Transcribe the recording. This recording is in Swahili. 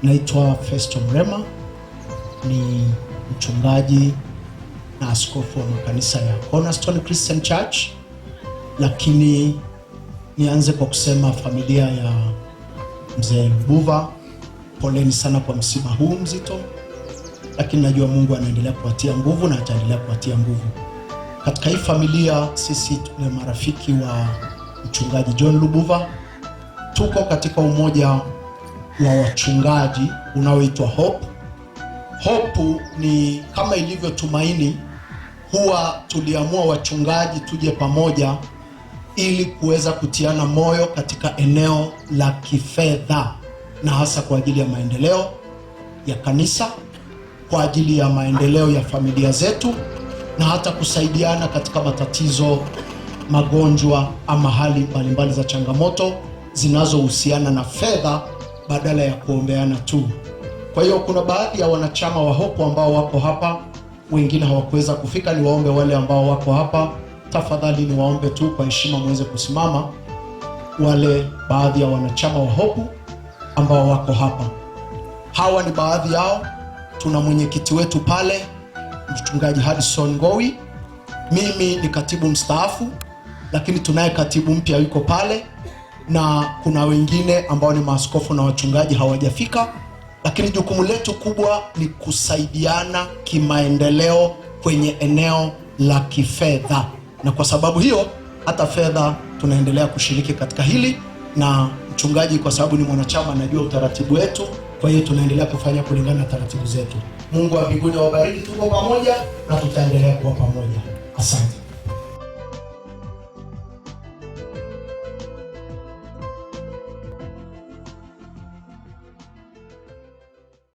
Naitwa Festo Mrema, ni mchungaji na askofu wa makanisa ya Cornerstone Christian Church. Lakini nianze kwa kusema familia ya mzee Lubuva, poleni sana kwa msiba huu mzito, lakini najua Mungu anaendelea kuwatia nguvu na ataendelea kuwatia nguvu. Katika hii familia sisi ni marafiki wa mchungaji John Lubuva. Tuko katika umoja wa wachungaji unaoitwa Hope. Hope ni kama ilivyo Tumaini, huwa tuliamua wachungaji tuje pamoja ili kuweza kutiana moyo katika eneo la kifedha, na hasa kwa ajili ya maendeleo ya kanisa, kwa ajili ya maendeleo ya familia zetu, na hata kusaidiana katika matatizo, magonjwa ama hali mbalimbali za changamoto zinazohusiana na fedha badala ya kuombeana tu. Kwa hiyo kuna baadhi ya wanachama wa Hope ambao wako hapa, wengine hawakuweza kufika. Ni waombe wale ambao wako hapa, tafadhali ni waombe tu kwa heshima muweze kusimama. Wale baadhi ya wanachama wa Hope ambao wako hapa, hawa ni baadhi yao. Tuna mwenyekiti wetu pale, mchungaji Hudson Ngowi. Mimi ni katibu mstaafu, lakini tunaye katibu mpya yuko pale, na kuna wengine ambao ni maaskofu na wachungaji hawajafika. Lakini jukumu letu kubwa ni kusaidiana kimaendeleo kwenye eneo la kifedha, na kwa sababu hiyo hata fedha tunaendelea kushiriki katika hili, na mchungaji kwa sababu ni mwanachama anajua utaratibu wetu, kwa hiyo tunaendelea kufanya kulingana na taratibu zetu. Mungu wa mbinguni awabariki, tuko pamoja na tutaendelea kuwa pamoja. Asante.